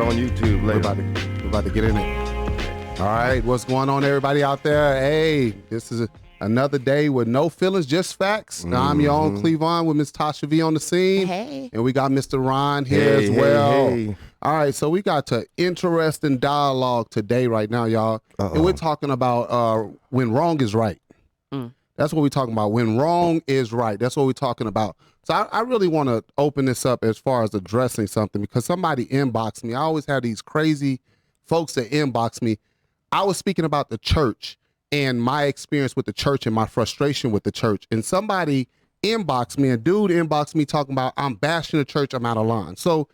on YouTube later. We're about to get in it. All right, what's going on, everybody out there? Hey, this is another day with no feelings, just facts. I'm your own Cleavon with Miss Tasha V on the scene. Hey. And we got Mr. Ron here as well. Hey. All right, so we got to interesting dialogue today right now, y'all. And we're talking about when wrong is right. That's what we're talking about. When wrong is right. That's what we're talking about. So I really want to open this up as far as addressing something because somebody inboxed me. I always have these crazy folks that inbox me. I was speaking about the church and my experience with the church and my frustration with the church. And somebody inboxed me, a dude inboxed me talking about I'm bashing the church, I'm out of line. So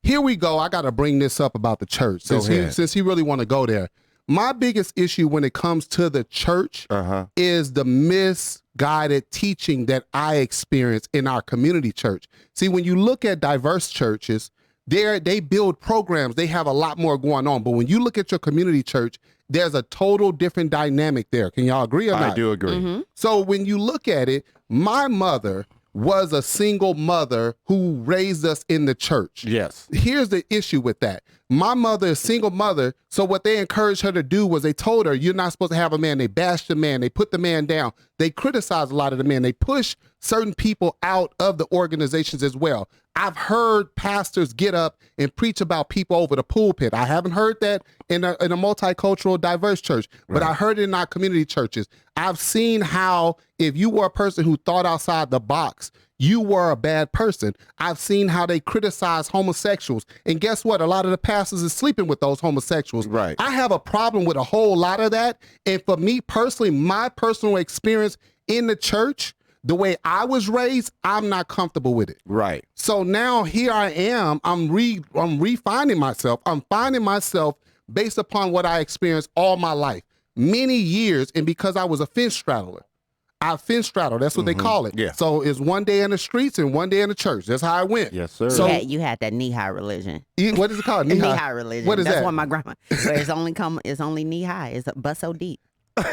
here we go. I got to bring this up about the church since he really want to go there. My biggest issue when it comes to the church is the misguided teaching that I experience in our community church. See, when you look at diverse churches, they build programs. They have a lot more going on. But when you look at your community church, there's a total different dynamic there. Can y'all agree or not? I do agree. So when you look at it, my mother was a single mother who raised us in the church. Yes. Here's the issue with that. My mother is a single mother, so what they encouraged her to do was they told her, you're not supposed to have a man. They bashed the man. They put the man down. They criticized a lot of the men. They pushed certain people out of the organizations as well. I've heard pastors get up and preach about people over the pulpit. I haven't heard that in a multicultural, diverse church, but I heard it in our community churches. I've seen how if you were a person who thought outside the box, you were a bad person. I've seen how they criticize homosexuals. And guess what? A lot of the pastors is sleeping with those homosexuals. Right. I have a problem with a whole lot of that. And for me personally, my personal experience in the church, the way I was raised, I'm not comfortable with it. Right. So now here I am. I'm refining myself. I'm finding myself based upon what I experienced all my life, many years. And because I was a fence straddler. I fence straddle. That's what they call it. Yeah. So it's one day in the streets and one day in the church. That's how I went. Yes, sir. So you had that knee-high religion. What is it called? Knee-high religion. What is That's that? what my grandma. Where it's only knee-high. It's but so deep. No,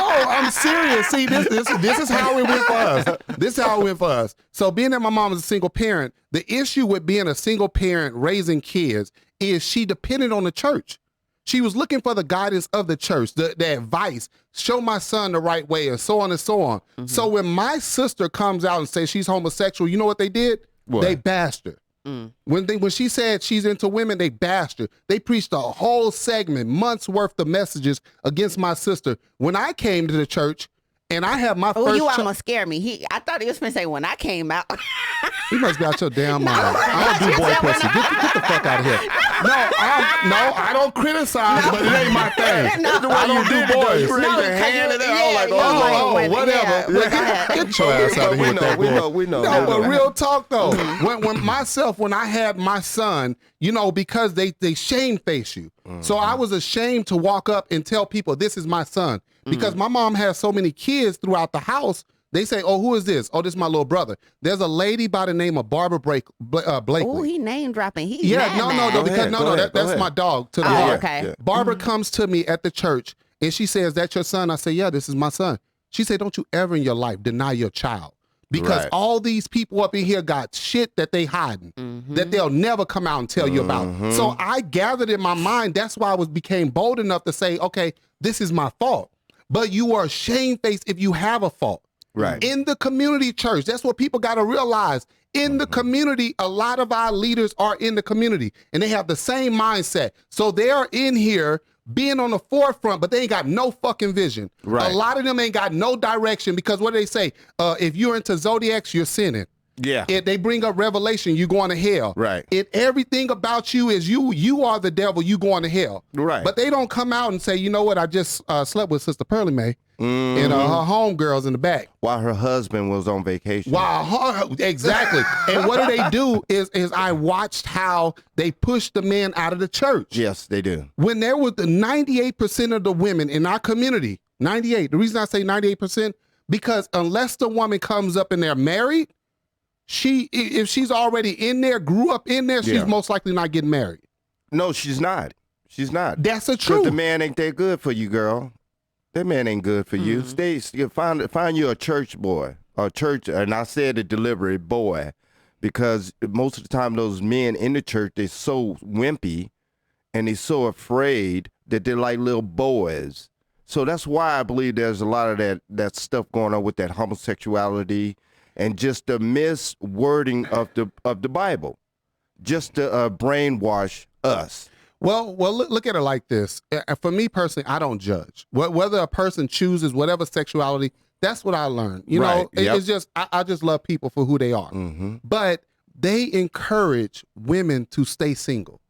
I'm serious. See, this is how it went for us. This is how it went for us. So being that my mom is a single parent, the issue with being a single parent raising kids is she depended on the church. She was looking for the guidance of the church, the advice, show my son the right way, and so on and so on. So when my sister comes out and says she's homosexual, you know what they did? What? They bashed her. When she said she's into women, they bashed her. They preached a whole segment, months worth of messages against my sister. When I came to the church and I had my Oh, first you almost scared me. I thought he was going to say when I came out. You must be out your damn mind. I don't do boy pussy. Get the fuck out of here. I don't criticize, but it ain't my thing. No. I don't do boys. You raised your hand and I was like, whatever. Get your ass out of here. We know. No, but real talk though. When I had my son, because they shame-face you. So I was ashamed to walk up and tell people this is my son. Because my mom has so many kids throughout the house. They say, oh, who is this? Oh, this is my little brother. There's a lady by the name of Barbara Blakely. Oh, he name dropping. That's my dog to the heart. Okay. Yeah. Barbara comes to me at the church and she says, that's your son? I say, yeah, this is my son. She said, don't you ever in your life deny your child. Because all these people up in here got shit that they hiding, that they'll never come out and tell you about. So I gathered in my mind, that's why I became bold enough to say, okay, this is my fault. But you are shamefaced if you have a fault. Right. In the community church, that's what people got to realize. In the community, a lot of our leaders are in the community and they have the same mindset. So they are in here being on the forefront, but they ain't got no fucking vision. Right. A lot of them ain't got no direction because what do they say? If you're into zodiacs, you're sinning. Yeah. If they bring up Revelation, you going to hell. Right. If everything about you is you are the devil, you going to hell. Right. But they don't come out and say, you know what, I just slept with Sister Pearlie Mae and her homegirls in the back. While her husband was on vacation. Exactly. And what do is I watched how they pushed the men out of the church. Yes, they do. When there was the 98% of the women in our community, 98, the reason I say 98%, because unless the woman comes up and they're married, if she's already in there, grew up in there, she's most likely not getting married. No, she's not. She's not. That's the truth. The man ain't that good for you, girl. That man ain't good for you. Find you a church boy, or church, and I said it deliberate, boy, because most of the time those men in the church, they're so wimpy and they're so afraid that they're like little boys. So that's why I believe there's a lot of that stuff going on with that homosexuality and just the miswording of the Bible, just to brainwash us. Well, look at it like this. For me personally, I don't judge. Whether a person chooses whatever sexuality, that's what I learned. You know, it's just, I just love people for who they are. Mm-hmm. But they encourage women to stay single.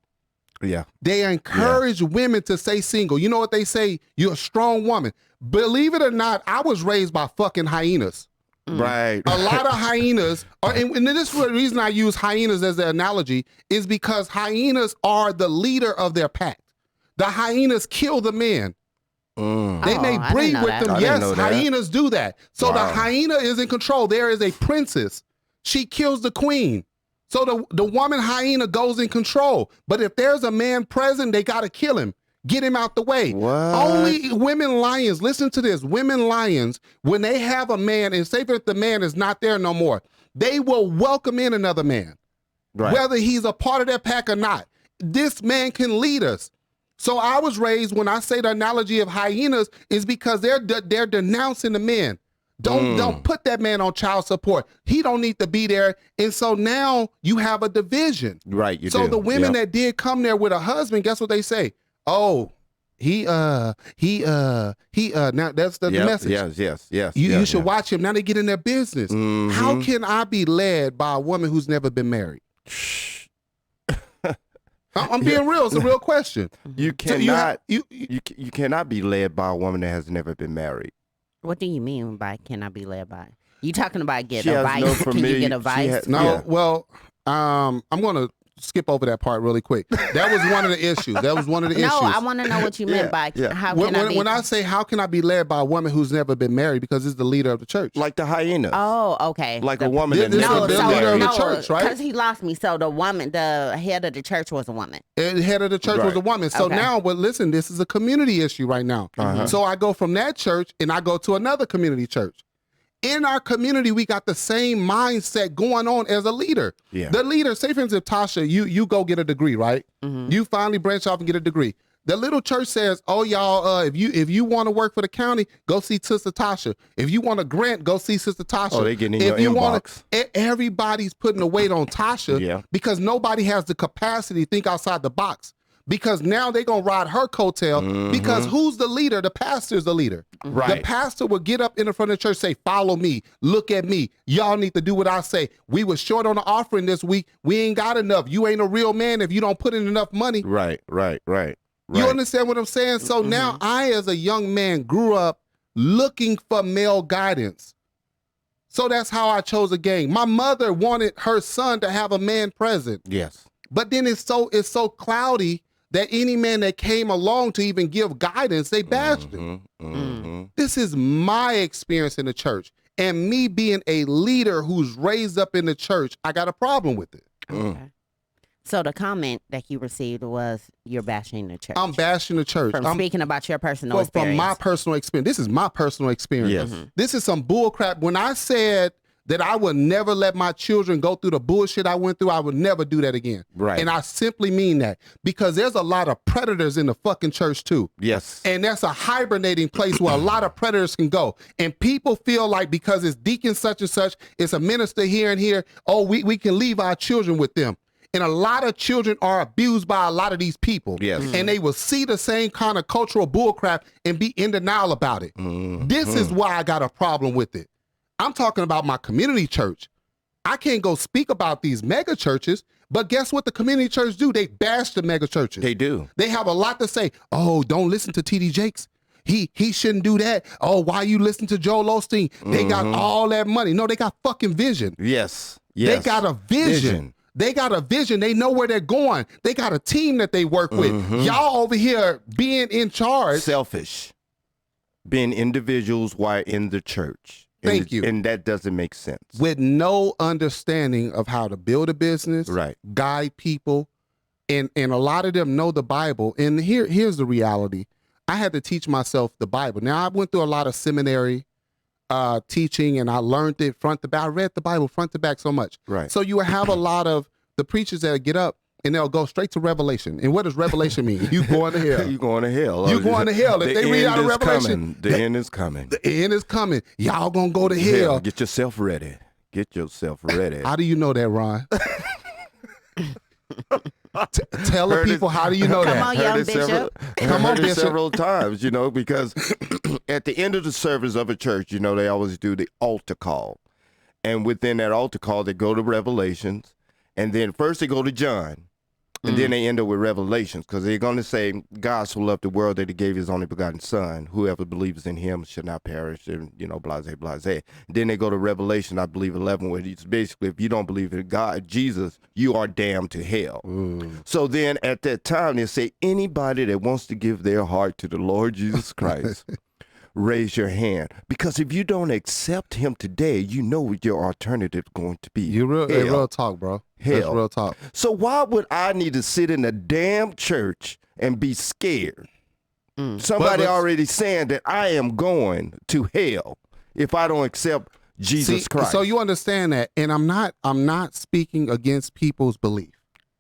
Yeah. They encourage women to stay single. You know what they say? You're a strong woman. Believe it or not, I was raised by fucking hyenas. Right. A lot of hyenas, and this is the reason I use hyenas as the analogy, is because hyenas are the leader of their pack. The hyenas kill the men. They may breed with them. Yes, hyenas do that. So the hyena is in control. There is a princess. She kills the queen. So the woman hyena goes in control. But if there's a man present, they got to kill him. Get him out the way. What? Only women lions, listen to this, women lions, when they have a man, and say if the man is not there no more, they will welcome in another man, whether he's a part of their pack or not. This man can lead us. So I was raised, when I say the analogy of hyenas, is because they're denouncing the men. Don't put that man on child support. He don't need to be there. And so now you have a division. Right. So the women that did come there with a husband, guess what they say? Oh, now that's the message. Yes. You should watch him. Now they get in their business. Mm-hmm. How can I be led by a woman who's never been married? I'm being real. It's a real question. You cannot. You cannot be led by a woman that has never been married. What do you mean by cannot be led by? You talking about get She has advice? no Can you get advice? I'm gonna skip over that part really quick. That was one of the issues. No, I want to know what you meant by how can I be. When I say how can I be led by a woman who's never been married, because it's the leader of the church. Like the hyenas. Oh, okay. Like a woman that this never is the been leader of married. the church, right? Because he lost me. So the woman, the head of the church was a woman. The head of the church was a woman. So now, but listen, this is a community issue right now. So I go from that church and I go to another community church. In our community, we got the same mindset going on as a leader. Yeah. The leader, say for instance, Tasha, you go get a degree, right? You finally branch off and get a degree. The little church says, oh, y'all, if you want to work for the county, go see Sister Tasha. If you want a grant, go see Sister Tasha. Oh, they getting in your inbox. Everybody's putting the weight on Tasha because nobody has the capacity to think outside the box. Because now they're going to ride her coattail because who's the leader? The pastor's the leader. Right. The pastor will get up in the front of the church, say, follow me, look at me. Y'all need to do what I say. We were short on the offering this week. We ain't got enough. You ain't a real man if you don't put in enough money. Right. You understand what I'm saying? So now I, as a young man, grew up looking for male guidance. So that's how I chose a gang. My mother wanted her son to have a man present. Yes. But then it's so cloudy that any man that came along to even give guidance, they bashed him. This is my experience in the church. And me being a leader who's raised up in the church, I got a problem with it. Okay. So the comment that you received was you're bashing the church. I'm bashing the church. I'm speaking about your personal experience. From my personal experience. This is my personal experience. Yes. This is some bull crap. When I said that I would never let my children go through the bullshit I went through, I would never do that again. Right. And I simply mean that because there's a lot of predators in the fucking church too. Yes. And that's a hibernating place where a lot of predators can go. And people feel like because it's deacon such and such, it's a minister here and here, oh, we can leave our children with them. And a lot of children are abused by a lot of these people. Yes. And they will see the same kind of cultural bullcrap and be in denial about it. This is why I got a problem with it. I'm talking about my community church. I can't go speak about these mega churches, but guess what the community church do? They bash the mega churches. They do. They have a lot to say. Oh, don't listen to T.D. Jakes. He shouldn't do that. Oh, why you listen to Joel Osteen? They got all that money. No, they got fucking vision. Yes. They got a vision. They got a vision. They know where they're going. They got a team that they work with. Y'all over here being in charge. Selfish. Being individuals while in the church. Thank you. And that doesn't make sense. With no understanding of how to build a business, guide people, and a lot of them know the Bible. And here's the reality. I had to teach myself the Bible. Now, I went through a lot of seminary. teaching, and I learned it front to back. I read the Bible front to back so much. Right. So you will have a lot of the preachers that get up and they'll go straight to Revelation. And what does Revelation mean? You going to hell. You going to hell. You going to hell. If they read out of Revelation, the end is coming. The end is coming. Y'all gonna go to hell. Get yourself ready. Get yourself ready. How do you know that, Ron? Tell the people, how do you know that? Come on, young bishop. Come on, bishop. Several times, because at the end of the service of a church, they always do the altar call. And within that altar call, they go to Revelations. And then first they go to John. And then they end up with Revelations, because they're going to say, God so loved the world that he gave his only begotten son. Whoever believes in him should not perish, and, blase, blase. And then they go to Revelation, I believe 11, where it's basically, if you don't believe in God, Jesus, you are damned to hell. So then at that time, they say, anybody that wants to give their heart to the Lord Jesus Christ, raise your hand. Because if you don't accept him today, you know what your alternative is going to be. Real talk, bro. Hell. That's real talk. So why would I need to sit in a damn church and be scared? Somebody already saying that I am going to hell if I don't accept Jesus Christ. So you understand that, and I'm not speaking against people's belief.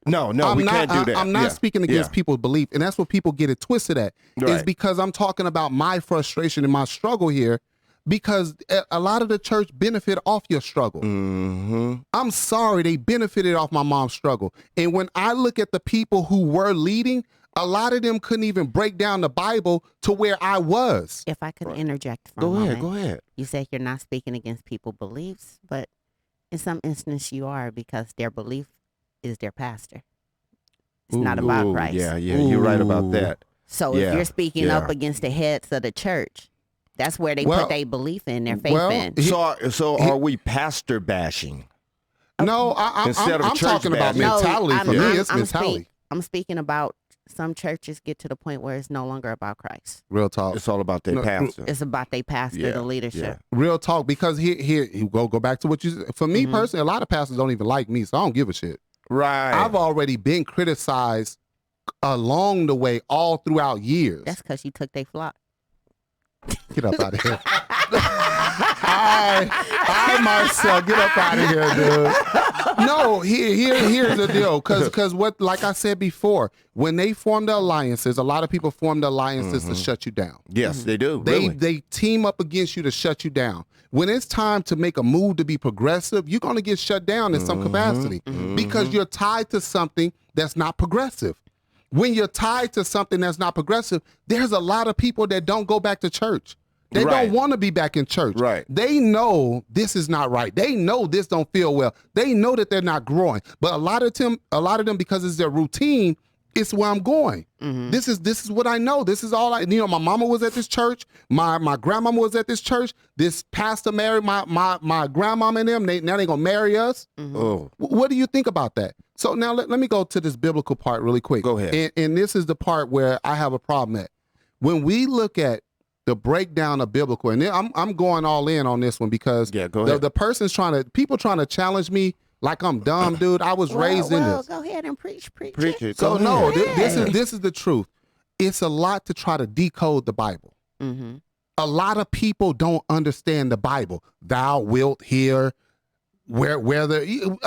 No, we can't do that. I'm not speaking against people's belief, and that's what people get it twisted at. Right. Is because I'm talking about my frustration and my struggle here, because a lot of the church benefit off your struggle. I'm sorry, they benefited off my mom's struggle. And when I look at the people who were leading, a lot of them couldn't even break down the Bible to where I was. If I could interject for a moment. Go ahead. You say you're not speaking against people's beliefs, but in some instance you are, because their belief is their pastor. It's not about Christ. Yeah, you're right about that. So if you're speaking up against the heads of the church, that's where they put their belief in, their faith in. So are we pastor bashing? No, I'm talking about mentality. For me, it's mentality. I'm speaking about some churches get to the point where it's no longer about Christ. Real talk. It's all about their pastor. It's about their pastor, the leadership. Real talk. Because here you go back to what you said. For me personally, a lot of pastors don't even like me, so I don't give a shit. Right. I've already been criticized along the way, all throughout years. That's because you took their flock. Get up out of here. I myself, get up out of here, dude. No, here's the deal. Because what, like I said before, when they form the alliances, a lot of people form the alliances to shut you down. Yes, they do. They team up against you to shut you down. When it's time to make a move to be progressive, you're going to get shut down in some capacity because you're tied to something that's not progressive. When you're tied to something that's not progressive, there's a lot of people that don't go back to church. They don't want to be back in church. Right. They know this is not right. They know this don't feel well. They know that they're not growing. But a lot of them, because it's their routine, it's where I'm going. This is what I know. This is all I. My mama was at this church. My grandmama was at this church. This pastor married my grandmama and them. Now they gonna marry us. Oh. What do you think about that? So now let me go to this biblical part really quick. Go ahead. And this is the part where I have a problem at. When we look at the breakdown of biblical, and I'm going all in on this one because go ahead. The person's people trying to challenge me like I'm dumb, dude. I was raised in this. Go ahead and preach it. So no, this is the truth. It's a lot to try to decode the Bible. A lot of people don't understand the Bible. Thou wilt hear. A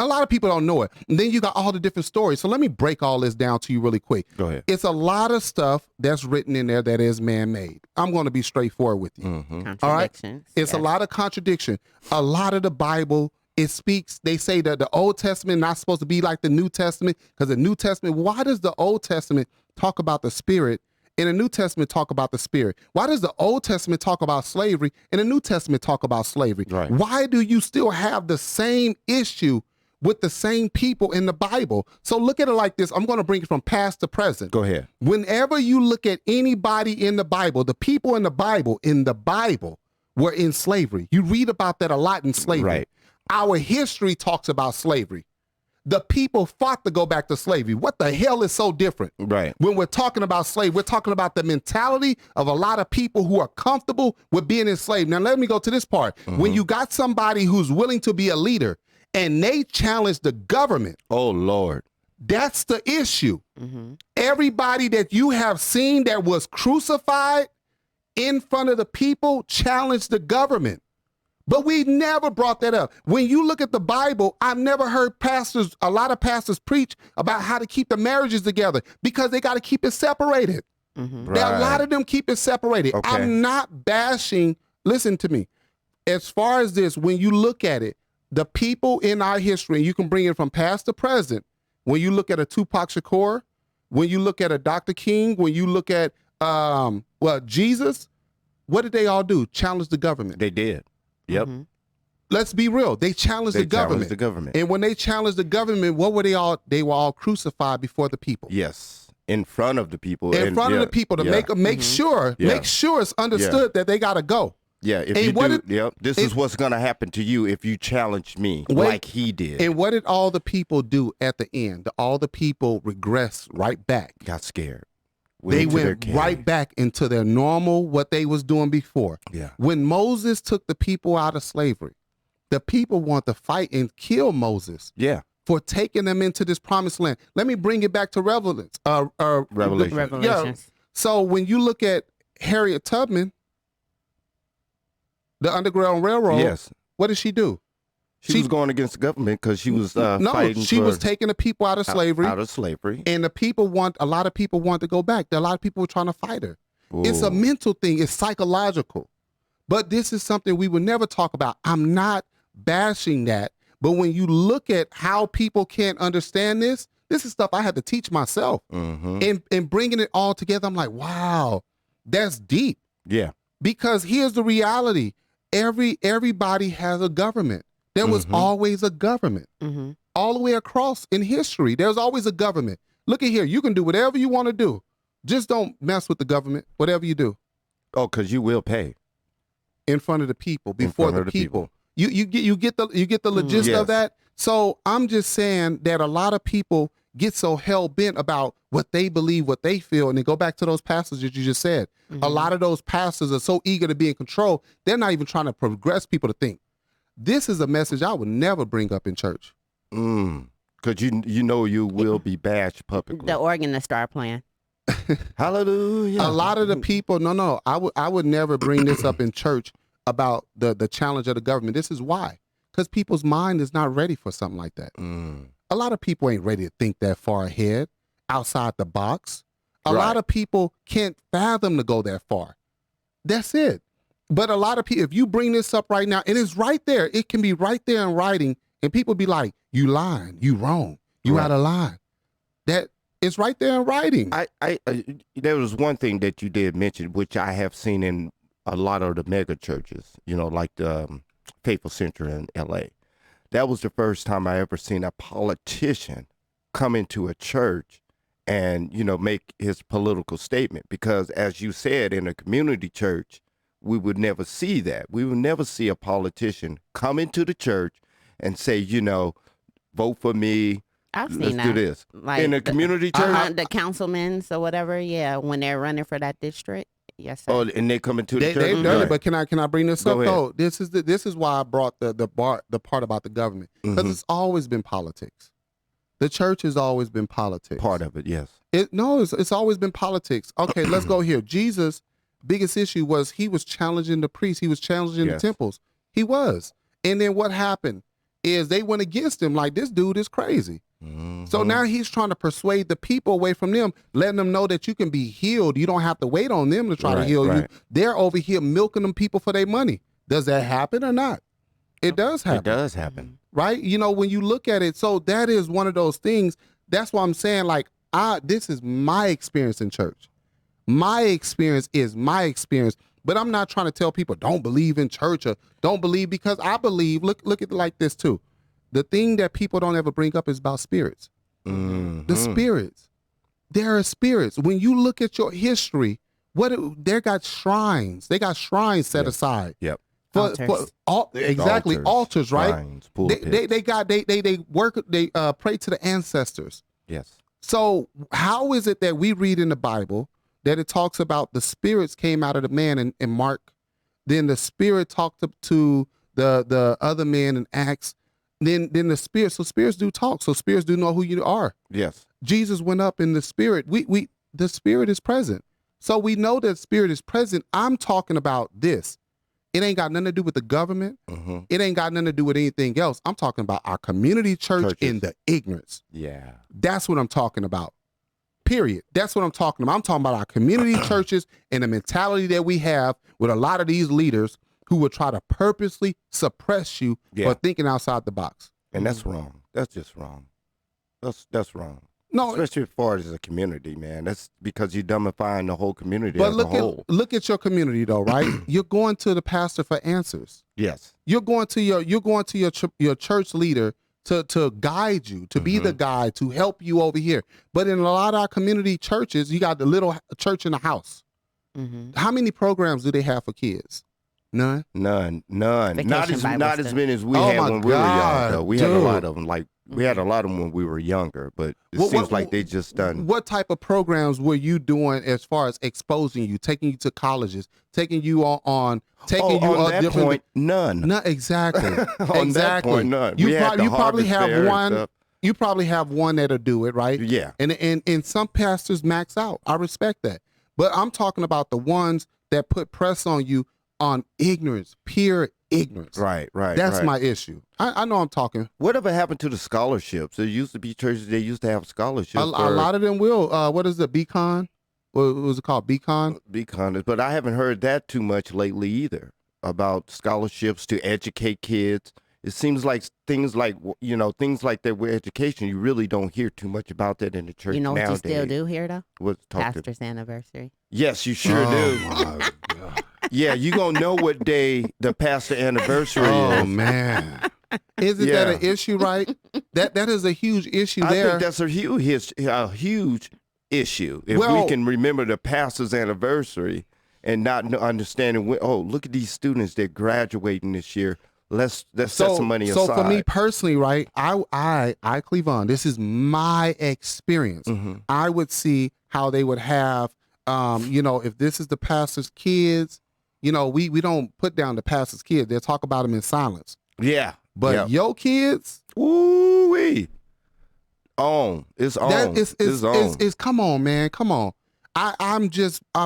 lot of people don't know it. And then you got all the different stories. So let me break all this down to you really quick. Go ahead. It's a lot of stuff that's written in there that is man-made. I'm going to be straightforward with you. Contradictions. All right? It's a lot of contradiction. A lot of the Bible, it speaks, they say that the Old Testament not supposed to be like the New Testament, because the New Testament, why does the Old Testament talk about the Spirit and the New Testament talk about the Spirit? Why does the Old Testament talk about slavery and the New Testament talk about slavery? Right. Why do you still have the same issue with the same people in the Bible? So look at it like this. I'm going to bring it from past to present. Go ahead. Whenever you look at anybody in the Bible, the people in the Bible were in slavery. You read about that a lot in slavery. Right. Our history talks about slavery. The people fought to go back to slavery. What the hell is so different? Right. When we're talking about slavery, we're talking about the mentality of a lot of people who are comfortable with being enslaved. Now, let me go to this part. When you got somebody who's willing to be a leader and they challenge the government. Oh, Lord. That's the issue. Everybody that you have seen that was crucified in front of the people challenged the government. But we never brought that up. When you look at the Bible, I've never heard a lot of pastors preach about how to keep the marriages together because they got to keep it separated. Mm-hmm. A lot of them keep it separated. Okay. I'm not bashing. Listen to me. As far as this, when you look at it, the people in our history, and you can bring it from past to present, when you look at a Tupac Shakur, when you look at a Dr. King, when you look at, Jesus, what did they all do? Challenge the government. They did. Yep. Mm-hmm. Let's be real. They challenged the government. The government. And when they challenged the government, what were they all? They were all crucified before the people. Yes. In front of the people. In front of the people to make sure it's understood that they got to go. Yeah, if And you what do, did- this is what's going to happen to you if you challenge me like he did. And what did all the people do at the end? All the people regressed right back. Got scared. They into their went cave. right back into their normal, what they was doing before. Yeah. When Moses took the people out of slavery, the people want to fight and kill Moses Yeah. for taking them into this promised land. Let me bring it back to Revelation. Revelations. So when you look at Harriet Tubman, the Underground Railroad, Yes. what did she do? She was going against the government because she was fighting she for- was taking the people out of slavery. Out of slavery. And a lot of people want to go back. A lot of people were trying to fight her. It's a Ooh. mental thing. It's psychological. But this is something we would never talk about. I'm not bashing that. But when you look at how people can't understand this is stuff I had to teach myself. Mm-hmm. And bringing it all together, I'm like, wow, that's deep. Yeah. Because here's the reality. Everybody has a government. There was always a government. Mm-hmm. All the way across in history, there's always a government. Look at here. You can do whatever you want to do. Just don't mess with the government, whatever you do. Oh, because you will pay. In front of the people, before front the of the people. You get the gist Yes. of that. So I'm just saying that a lot of people get so hell bent about what they believe, what they feel, and then go back to those passages you just said. A lot of those pastors are so eager to be in control, they're not even trying to progress people to think. This is a message I would never bring up in church. Because you know you will be bashed publicly. The organ to start playing. Hallelujah. A lot of the people, I would never bring this up in church about the challenge of the government. This is why. Because people's mind is not ready for something like that. A lot of people ain't ready to think that far ahead, outside the box. A lot of people can't fathom to go that far. That's it. But a lot of people, if you bring this up right now, and it's right there, it can be right there in writing, and people be like, you lying, you wrong, you out of line. That it's right there in writing. There was one thing that you did mention, which I have seen in a lot of the mega churches, like the Faithful Center in L.A. That was the first time I ever seen a politician come into a church and, make his political statement. Because as you said, in a community church, we would never see that. We would never see a politician come into the church and say, vote for me. I've seen Let's that. do this. Like in a community church? the councilmen or whatever, when they're running for that district. Yes, sir. Oh, and they come into the church? They've done it, but can I bring this Go up ahead. though? This is why I brought the part about the government, because it's always been politics. The church has always been politics. Part of it, yes. It's always been politics. Okay, let's go here. Jesus' biggest issue was he was challenging the priests. He was challenging the temples. He was. And then what happened is they went against him like, this dude is crazy. So now he's trying to persuade the people away from them, letting them know that you can be healed. You don't have to wait on them to try to heal you. They're over here milking them people for their money. Does that happen or not? It does happen. It does happen. Right? When you look at it, so that is one of those things. That's why I'm saying, like, this is my experience in church. My experience is my experience. But I'm not trying to tell people don't believe in church or don't believe, because I believe, look at it like this too. The thing that people don't ever bring up is about spirits. The spirits. There are spirits. When you look at your history, they got shrines. They got shrines set aside. Yep. Altars, right? Shrines, they pray to the ancestors. Yes. So how is it that we read in the Bible that it talks about the spirits came out of the man in Mark, then the spirit talked to the other man in Acts, then the spirit. So spirits do talk. So spirits do know who you are. Yes. Jesus went up in the spirit. The spirit is present. So we know that spirit is present. I'm talking about this. It ain't got nothing to do with the government. It ain't got nothing to do with anything else. I'm talking about our community church in the ignorance. Yeah. That's what I'm talking about. Period. That's what I'm talking about. I'm talking about our community churches and the mentality that we have with a lot of these leaders who will try to purposely suppress you for thinking outside the box. And that's wrong. That's just wrong. That's wrong. No, especially as far as a community, man. That's because you're dumbifying the whole community but as a whole. look at your community though, right? You're going to the pastor for answers. Yes. You're going to your church leader to guide you, to be the guide, to help you over here. But in a lot of our community churches, you got the little church in the house. How many programs do they have for kids? None. Not Vacation as Bible many as we Oh had my when we were young. God, Though we had a dude. lot of them. Like we had a lot of them when we were younger, but it seems like they just done. What type of programs were you doing as far as exposing you, taking you to colleges, taking you on taking you on on that different point, none. No, exactly. On exactly. that point, none. You, We had the you probably harvest have fair and one. stuff. You probably have one that'll do it, right? Yeah. And some pastors max out. I respect that. But I'm talking about the ones that put press on you on ignorance, pure ignorance. Right. That's my issue. I know I'm talking. Whatever happened to the scholarships? There used to be churches they used to have scholarships. A lot of them will. What is it? Beacon? What was it called? Beacon? Beacon, but I haven't heard that too much lately either about scholarships to educate kids. It seems like things like that with education, you really don't hear too much about that in the church. You know what nowadays. you still do here though? What's Pastor's anniversary. Yes, you sure do. My God. Yeah, you gonna know what day the pastor anniversary Oh is. man. Isn't that an issue, right? That is a huge issue I there. think that's a huge issue. If we can remember the pastor's anniversary and not understanding look at these students that graduating this year. Let's set some money aside. So for me personally, right, I Cleavon, this is my experience. I would see how they would have, if this is the pastor's kids, we don't put down the pastor's kids. They'll talk about them in silence. Yeah. But your kids, ooh-wee. It's on. It's come on, man. Come on. I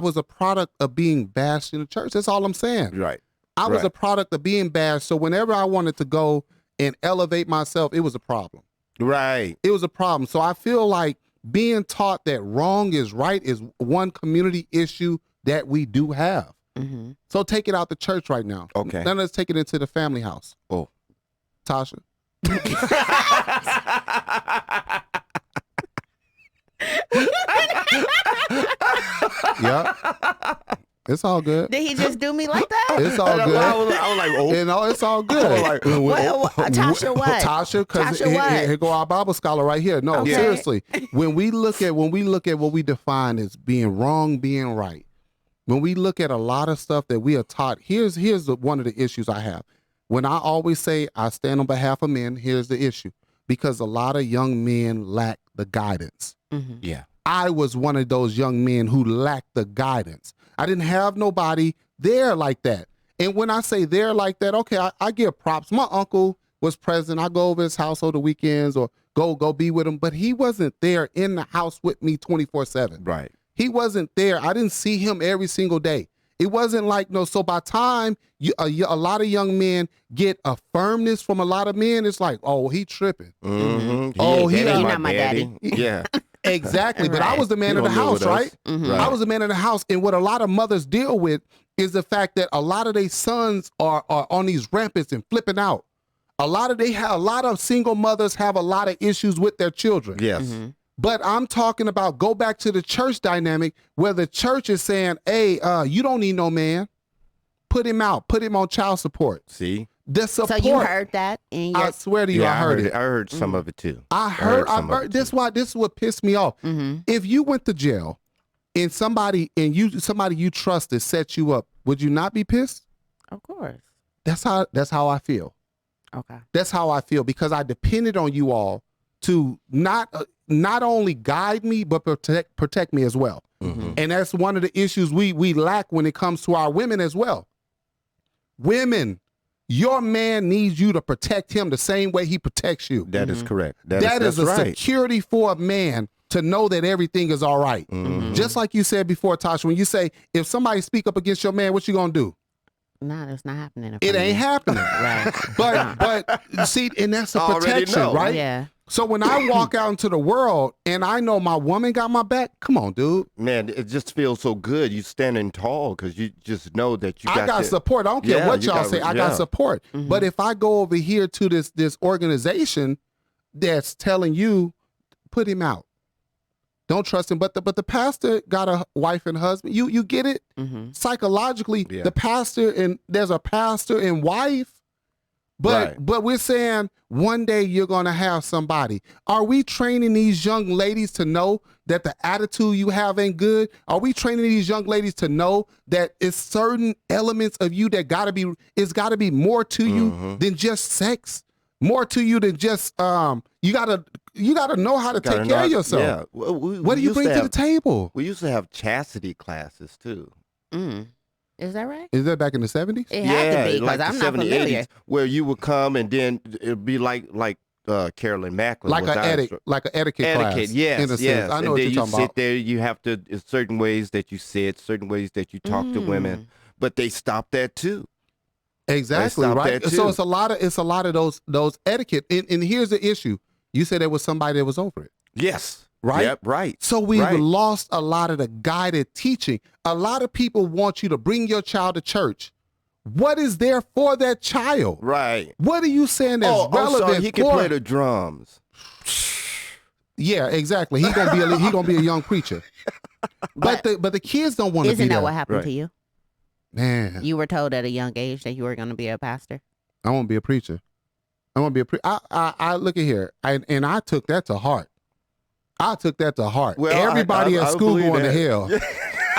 was a product of being bashed in the church. That's all I'm saying. Right. I was a product of being bashed. So whenever I wanted to go and elevate myself, it was a problem. Right. It was a problem. So I feel like being taught that wrong is right is one community issue that we do have. So take it out the church right now. Okay. Then let's take it into the family house. Oh. Tasha. Yeah. It's all good. Did he just do me like that? It's all good. I was like, It's all good. Tasha, what? Tasha, because Tasha, what? here go our Bible scholar right here. No, Okay. seriously. When we look at what we define as being wrong, being right, when we look at a lot of stuff that we are taught, here's one of the issues I have. When I always say I stand on behalf of men, here's the issue. Because a lot of young men lack the guidance. Yeah. I was one of those young men who lacked the guidance. I didn't have nobody there like that. And when I say there like that, okay, I give props. My uncle was present. I go over his house on the weekends or go be with him, but he wasn't there in the house with me 24/7. Right. He wasn't there. I didn't see him every single day. It wasn't like, so by time a lot of young men get a firmness from a lot of men, it's like, oh, he tripping. Oh, he not my daddy. Yeah. Exactly. But Right. I was the man You of the don't live house, with us. right? Right. I was the man of the house. And what a lot of mothers deal with is the fact that a lot of their sons are on these ramparts and flipping out. A lot of single mothers have a lot of issues with their children. Yes. But I'm talking about go back to the church dynamic where the church is saying, hey, you don't need no man. Put him out. Put him on child support. See? The support. So you heard that in your I swear to you, Yeah, I heard it. I heard some of it too. I heard some of it, this is what pissed me off. If you went to jail and somebody you trusted set you up, would you not be pissed? Of course. That's how I feel. Okay. That's how I feel because I depended on you all to not only guide me but protect me as well. And that's one of the issues we lack when it comes to our women as well. Women, your man needs you to protect him the same way he protects you. That is correct. That is a right. security for a man to know that everything is all right. Just like you said before, Tasha, when you say, if somebody speak up against your man, what you gonna do? No, that's not happening. It ain't happening. Right. But see, and that's a Already protection, know. right? Yeah. So when I walk out into the world and I know my woman got my back, come on, dude. Man, it just feels so good. You standing tall because you just know that you got I got your- support. I don't care Yeah, what you y'all got- say. I yeah. got support. Mhm. But if I go over here to this organization that's telling you, put him out. Don't trust him. But the pastor got a wife and husband. You get it? Mm-hmm. Psychologically, Yeah. the pastor and there's a pastor and wife. But we're saying one day you're gonna have somebody. Are we training these young ladies to know that the attitude you have ain't good? Are we training these young ladies to know that it's certain elements of you that gotta be more to you than just sex? More to you than just you gotta know how to take care of yourself. Yeah. Well, What do you bring to the table? We used to have chastity classes too. Mm. Is that right? Is that back in the 70s? It had to be, because like the I'm not 70s, familiar. 80s, where you would come and then it'd be like Carolyn Macklin. Like was an our etiquette, class. yes, in a sense. yes. I know and what then you're you talking sit about. there, you have to, certain ways that you sit, certain ways that you talk to women, but they stopped that too. Exactly, stopped right? that So too. it's a lot of those etiquette. And here's the issue. You said there was somebody that was over it. Yes. Right? Yep, right. So we've Right. lost a lot of the guided teaching. A lot of people want you to bring your child to church. What is there for that child? Right. What are you saying that's Oh, relevant so he can for? play the drums. Yeah, exactly. He gonna be a young preacher. But the kids don't want to be Isn't there. that what happened Right. to you? Man, You were told at a young age that you were going to be a pastor. I want to be a preacher. I want to be a preacher. I look at here, and I took that to heart. Well, Everybody I at school believe going to that. hell.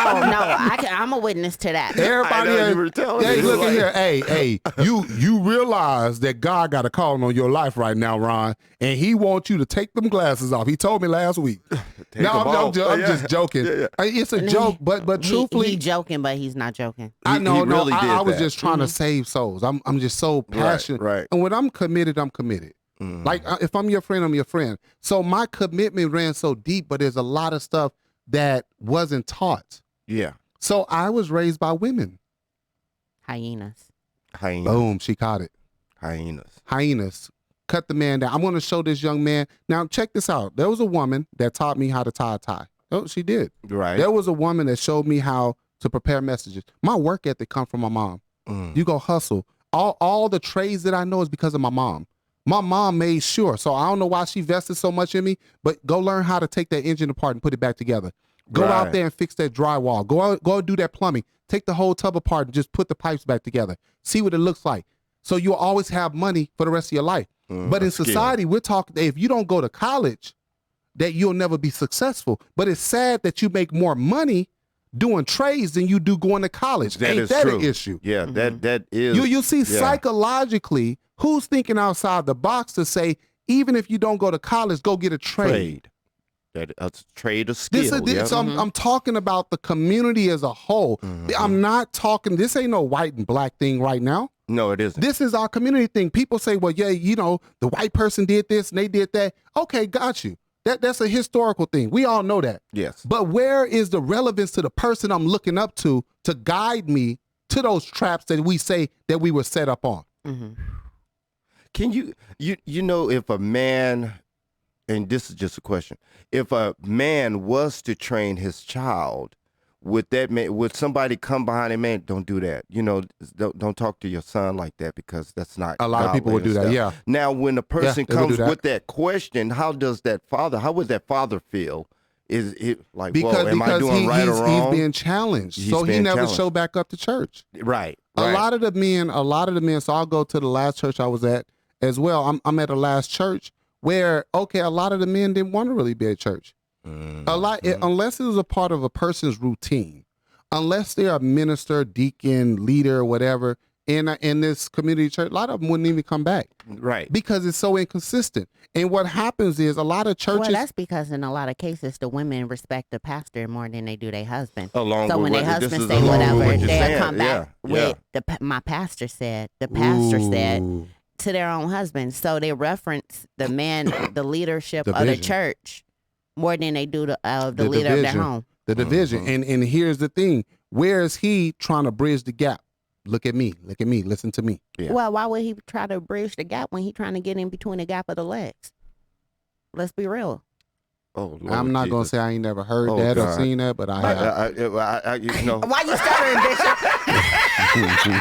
Oh no, I'm a witness to that. Everybody, I know at- you were telling hey, me. look Like- at here. Hey, you realize that God got a calling on your life right now, Ron, and He wants you to take them glasses off. He told me last week. Take No, them I'm off. just Yeah. joking. Yeah, yeah. It's a joke, but truthfully, he joking, but he's not joking. I know. He really did I was that. just trying to save souls. I'm just so passionate. right. And when I'm committed, I'm committed. Mhm. Like if I'm your friend, I'm your friend. So my commitment ran so deep, but there's a lot of stuff that wasn't taught. Yeah. So I was raised by women. Hyenas. Hyenas. Boom, she caught it. Hyenas. Cut the man down. I'm going to show this young man. Now check this out. There was a woman that taught me how to tie a tie. Oh, she did. Right. There was a woman that showed me how to prepare messages. My work ethic come from my mom. You go hustle. All the trades that I know is because of my mom. My mom made sure. So I don't know why she vested so much in me, but go learn how to take that engine apart and put it back together. Go out Right. there and fix that drywall. Go do that plumbing. Take the whole tub apart and just put the pipes back together. See what it looks like. So you'll always have money for the rest of your life. But in a skill. society, we're talking, if you don't go to college, that you'll never be successful. But it's sad that you make more money doing trades than you do going to college. That Ain't is that true. an issue? Yeah, that is. You see, yeah. psychologically, who's thinking outside the box to say, even if you don't go to college, go get a trade. That a trade or skill. This, yeah. I'm talking about the community as a whole. I'm not talking, this ain't no white and black thing right now. No, it isn't. This is our community thing. People say, well, yeah, the white person did this and they did that. Okay, got you. That's a historical thing. We all know that. Yes. But where is the relevance to the person I'm looking up to guide me to those traps that we say that we were set up on? Mm-hmm. Can you know if a man, and this is just a question, if a man was to train his child, would somebody come behind him, man, don't do that. Don't talk to your son like that because that's not A lot of people would godly do and that, stuff. yeah. Now, when a person they would do comes that. with that question, how would that father feel? Is it like, Because whoa, am I doing right or wrong? he's being challenged. He's So he being never challenged. showed back up to church. Right. A lot of the men, so I'll go to the last church I was at as well. I'm at a last church where, okay, a lot of the men didn't want to really be at church. Unless it was a part of a person's routine, unless they're a minister, deacon, leader, whatever, in this community church, a lot of them wouldn't even come back Right. because it's so inconsistent. And what happens is a lot of churches. Well, that's because in a lot of cases, the women respect the pastor more than they do their husband. Along So with when their what- this husband is say along with whatever, what you're they'll saying. come back Yeah, with my pastor said. The pastor said Ooh. to their own husband. So they reference the man, the leadership The of the vision. church more than they do the The leader of their division. home. The division. And here's the thing. Where is he trying to bridge the gap? Look at me. Look at me. Listen to me. Yeah. Well, why would he try to bridge the gap when he's trying to get in between the gap of the legs? Let's be real. Oh, Lord I'm not going to Jesus. say I ain't never heard Oh, that or God. seen that, but I have. You know. Why you stuttering, Bishop?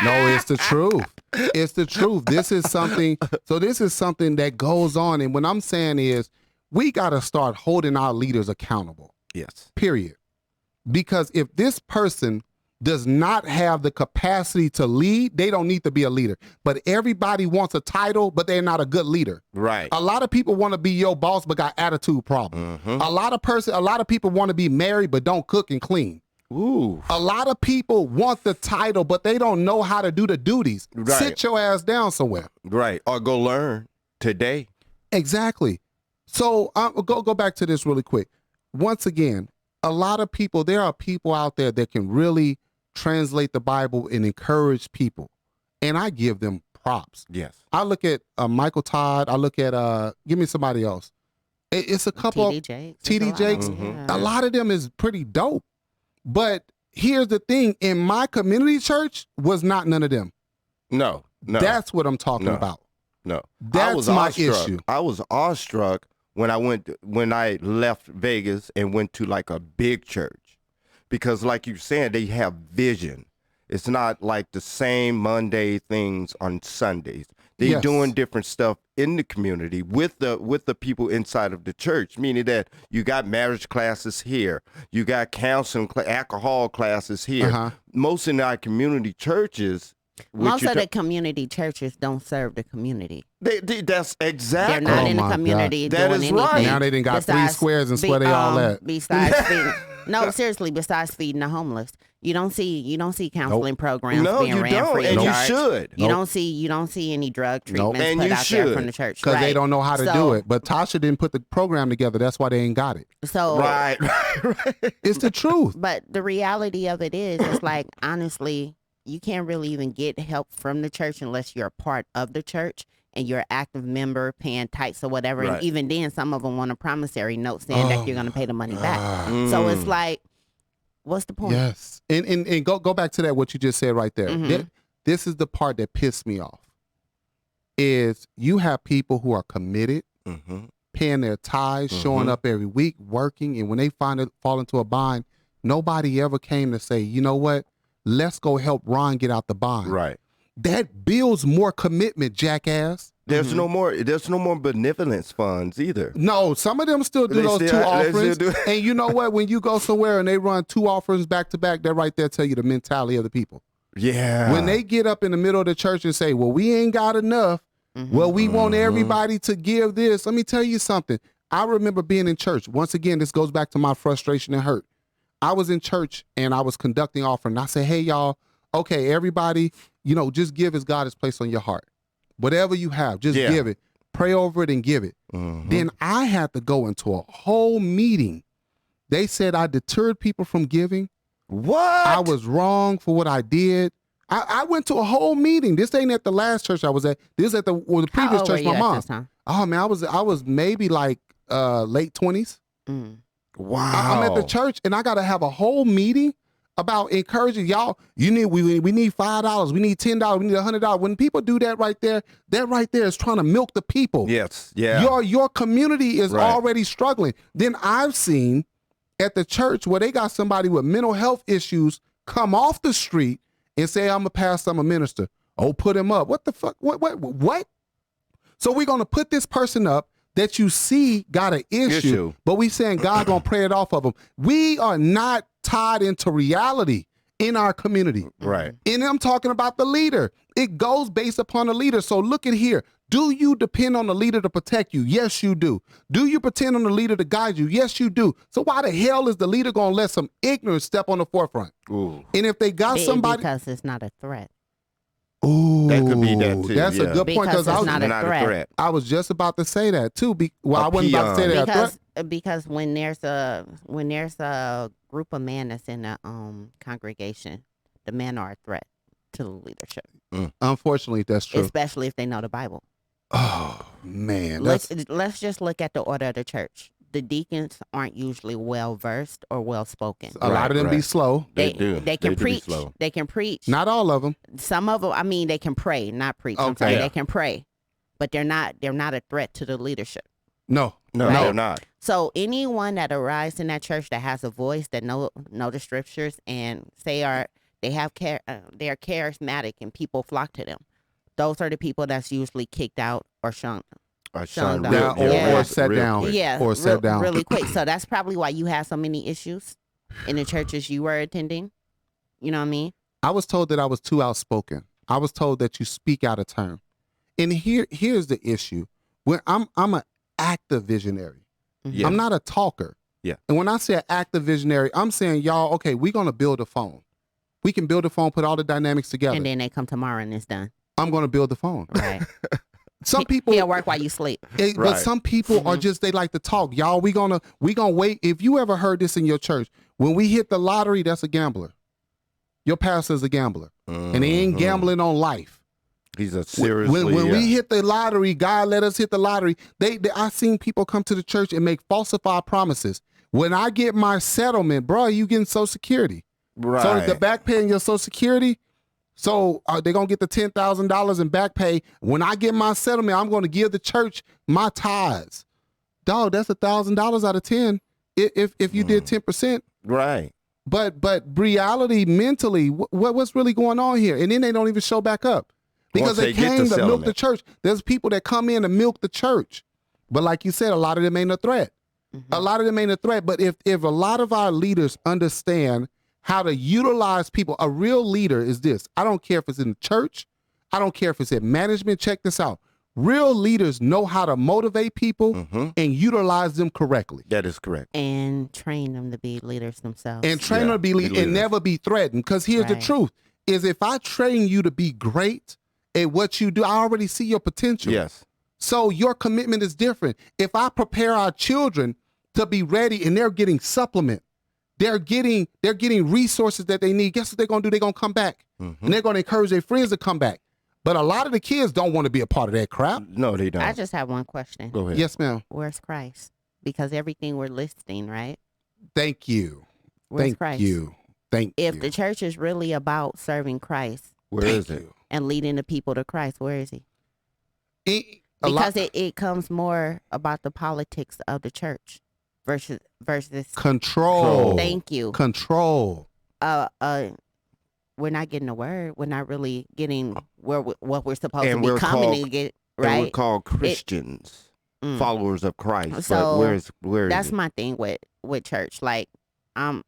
No, it's the truth. It's the truth. This is something that goes on. And what I'm saying is we got to start holding our leaders accountable. Yes. Period. Because if this person does not have the capacity to lead, they don't need to be a leader. But everybody wants a title, but they're not a good leader. Right. A lot of people want to be your boss, but got attitude problems. Mm-hmm. A lot of people want to be married, but don't cook and clean. Ooh. A lot of people want the title, but they don't know how to do the duties. Right. Sit your ass down somewhere. Right. Or go learn today. Exactly. So go back to this really quick. Once again, there are people out there that can really translate the Bible and encourage people. And I give them props. Yes. I look at Michael Todd. I look at, give me somebody else. It's a couple TD of Jakes. TD Jakes. Mhm. A lot of them is pretty dope. But here's the thing. In my community church was not none of them. No. That's what I'm talking No. about. No. That's I was my awestruck. issue. I was awestruck when I left Vegas and went to like a big church, because like you're saying, they have vision. It's not like the same Monday things on Sundays. They're Yes. doing different stuff in the community with the people inside of the church, meaning that you got marriage classes here, you got counseling, alcohol classes here. Uh-huh. Most in our community churches, Most of the community churches don't serve the community. that's exactly. They're not Oh in the my community God. That doing is anything. right. Now they done got 3 squares and swear they all that. Besides feeding, no, seriously, besides feeding the homeless, you don't see counseling programs No, being you ran don't, free of and you charge. should. You don't see any drug treatments And put you out there should. from the church Because they right. don't know how to do it. But Tasha didn't put the program together. That's why they ain't got it. So Right. It's the truth. But the reality of it is, it's like, honestly, you can't really even get help from the church unless you're a part of the church and you're an active member paying tithes or whatever. Right. And even then, some of them want a promissory note saying that you're going to pay the money back. Mm. So it's like, what's the point? Yes. And go back to that, what you just said right there. Mhm. This is the part that pissed me off. Is you have people who are committed, Mhm. paying their tithes, showing Mhm. up every week, working, and when they fall into a bind, nobody ever came to say, you know what? Let's go help Ron get out the bind. Right. That builds more commitment, jackass. There's no more benevolence funds either. No, some of them still do They those still- 2 they offerings. still do- And you know what? When you go somewhere and they run 2 offerings back to back, that right there tell you the mentality of the people. Yeah. When they get up in the middle of the church and say, well, we ain't got enough. Well, we want everybody to give this. Let me tell you something. I remember being in church. Once again, this goes back to my frustration and hurt. I was in church and I was conducting offering. I said, hey, y'all, okay, everybody, just give as God has placed on your heart. Whatever you have, just give it. Pray over it and give it. Mhm. Then I had to go into a whole meeting. They said I deterred people from giving. What? I was wrong for what I did. I went to a whole meeting. This ain't at the last church I was at. This is at the How previous old were church you my at mom. this time? Oh man, I was maybe like late 20s. Mm. Wow. I'm at the church and I got to have a whole meeting about encouraging y'all. We need $5. We need $10. We need $100. When people do that right there is trying to milk the people. Yes. Yeah. Your community is Right. already struggling. Then I've seen at the church where they got somebody with mental health issues come off the street and say, I'm a pastor, I'm a minister. Oh, put him up. What the fuck? What? So we're going to put this person up that you see got an issue. But we saying God going to pray it off of them. We are not tied into reality in our community. Right. And I'm talking about the leader. It goes based upon the leader. So look at here. Do you depend on the leader to protect you? Yes, you do. Do you depend on the leader to guide you? Yes, you do. So why the hell is the leader going to let some ignorance step on the forefront? Ooh. And if they got somebody... Because it's not a threat. Ooh, That could be that too, That's yeah. a good point Because because it's not a threat. I was just about to say that too. I wasn't about to say peon. that. Because when there's a group of men that's in a congregation, the men are a threat to the leadership, Unfortunately, that's true. especially if they know the Bible. Oh man, Let's just look at the order of the church. the deacons aren't usually well versed or well spoken. A lot of them be slow. They do. They can They do be preach. slow. They can preach. Not all of them. Some of them, I mean, they can pray, not preach. I'm Okay. sorry, Yeah. they can pray, but they're not a threat to the leadership. No. No, Right. they're not. So anyone that arrives in that church that has a voice, that know the scriptures, and they're charismatic and people flock to them, those are the people that's usually kicked out or shunned. Or Shunned real- up. Down, Yeah. or set real down. quick. Yeah, Or set down. really quick. So that's probably why you have so many issues in the churches you were attending. You know what I mean? I was told that I was too outspoken. I was told that you speak out of turn. And here's the issue. When I'm an active visionary. Yeah. I'm not a talker. Yeah. And when I say active visionary, I'm saying, y'all, okay, we're going to build a phone. We can build a phone, put all the dynamics together. And then they come tomorrow and it's done. I'm going to build the phone. Right. Some people, He'll work while you sleep. but Right. some people are just, they like to talk. Y'all, we gonna wait. If you ever heard this in your church, when we hit the lottery, that's a gambler. Your pastor's a gambler. And he ain't Mhm. gambling on life. He's a seriously. When we hit the lottery, God let us hit the lottery. I seen people come to the church and make falsified promises. When I get my settlement, bro, you getting Social Security. right. So the back pay in your Social Security. So they're gonna get the $10,000 in back pay. When I get my settlement, I'm gonna give the church my tithes. Dog, that's $1,000 out of 10. If you did 10%. Right. But reality, mentally, what's really going on here? And then they don't even show back up because Once they they get came the to milk the settlement. church. There's people that come in to milk the church, but like you said, a lot of them ain't a threat. A lot of them ain't a threat. But if a lot of our leaders understand how to utilize people, a real leader is this. I don't care if it's in the church. I don't care if it's in management. Check this out. Real leaders know how to motivate people and utilize them correctly. That is correct. And train them to be leaders themselves. And train Yeah, them to be be lead and leaders. never be threatened. Because here's the Right. truth: is if I train you to be great at what you do, I already see your potential. Yes. So your commitment is different. If I prepare our children to be ready and they're getting supplement, they're getting resources that they need. Guess what they're gonna do? They're gonna come back and they're gonna encourage their friends to come back. But a lot of the kids don't want to be a part of that crap. No, they don't. I just have one question. Go ahead. Yes, ma'am. Where's Christ? Because everything we're listing, right? Thank you. Where's Thank Christ? you. Thank If you. the church is really about serving Christ Where is it? and leading the people to Christ, where is he? A lot- Because it comes more about the politics of the church versus control. Thank you. Control. We're not getting the word. We're not really getting what we're supposed And to we're be coming called- to get, And we're right? called Christians, Mm. followers of Christ. So, but where is That's it? my thing with church. Like I'm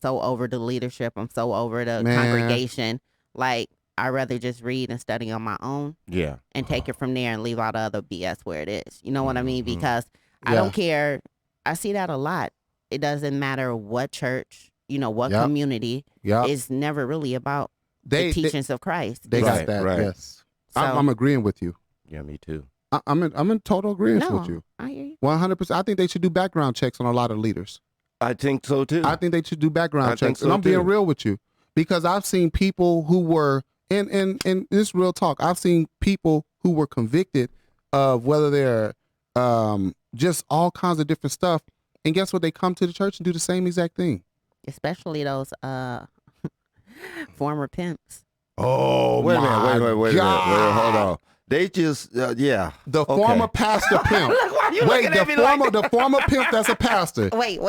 so over the leadership. I'm so over the Man. congregation. Like I'd rather just read and study on my own Yeah. and take it from there and leave all the other BS where it is. You know what I mean? Mhm. Because I Yeah. don't care. I see that a lot. It doesn't matter what church, what Yep. community. Yeah. It's never really about They the teachings of Christ. they Right, got that. right. Yes. So- I'm agreeing with you. Yeah, me too. I'm in total agreement No, with you. I hear you. 100%. I think they should do background checks on a lot of leaders. I think so too. I think they should do background I think checks. And so, I'm being too. real with you because I've seen people who were and this real talk. I've seen people who were convicted of whether they're just all kinds of different stuff. And guess what? They come to the church and do the same exact thing. Especially those former pimps. Oh, wait a minute. Wait a minute. Wait, hold God. on. They just, yeah. The Okay. former pastor pimp. Why you Wait, looking the at me like the former pimp that's a pastor. Wait.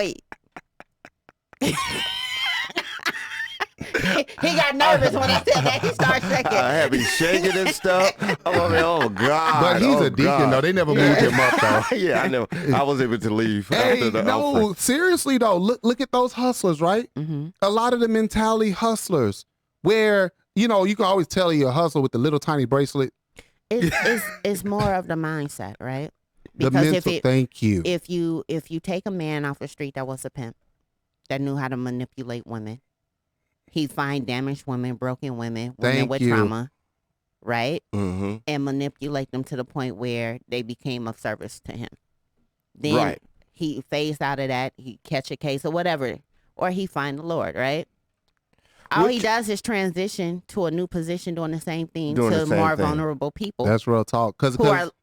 He got nervous when I said that. He started shaking. I had me shaking and stuff. I'm over there, oh God. But he's oh, a deacon, God. though. They never moved him up, though. Yeah, I know. I was able to leave Hey, after the no, seriously, though. Look at those hustlers, right? Mm-hmm. A lot of the mentality hustlers where, you can always tell you're a hustler with the little tiny bracelet. It's more of the mindset, right? The Because mental, thank you. if you take a man off the street that was a pimp, that knew how to manipulate women, he'd find damaged women, broken women, women Thank with you. trauma, right? Mm-hmm. And manipulate them to the point where they became of service to him. Then Right. he phased out of that. He catch a case or whatever, or he find the Lord, right? All he Which- does is transition to a new position, doing the same thing Doing to the same more thing. vulnerable people That's real talk. Because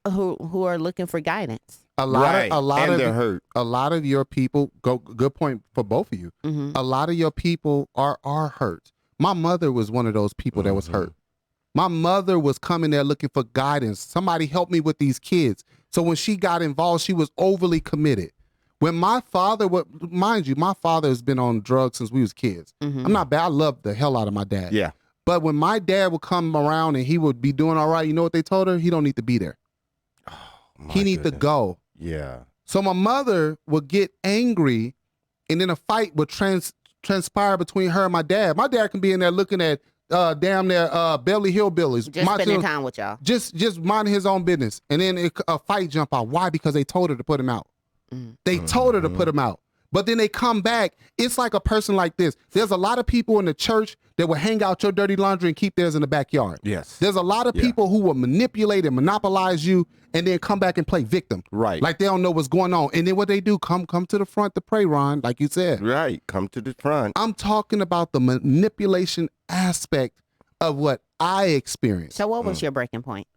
who are looking for guidance. A lot of they're hurt. A lot of your people good point for both of you. A lot of your people are hurt. My mother was one of those people that was hurt. My mother was coming there looking for guidance. Somebody help me with these kids. So when she got involved, she was overly committed. When my father, mind you, my father has been on drugs since we was kids. I'm not bad. I love the hell out of my dad. Yeah. But when my dad would come around and he would be doing all right, you know what they told her? He don't need to be there. He need to go. Yeah. So my mother would get angry, and then a fight would transpire between her and my dad. My dad can be in there looking at damn near Beverly Hillbillies. Just spending time with y'all. Just minding his own business. And then a fight jump out. Why? Because they told her to put him out. They told her to put him out. But then they come back. It's like a person like this. There's a lot of people in the church that will hang out your dirty laundry and keep theirs in the backyard. Yes. There's a lot of people who will manipulate and monopolize you and then come back and play victim. Right. Like they don't know what's going on. And then what they do, come to the front to pray, Ron, like you said. Right. Come to the front. I'm talking about the manipulation aspect of what I experienced. So what was your breaking point?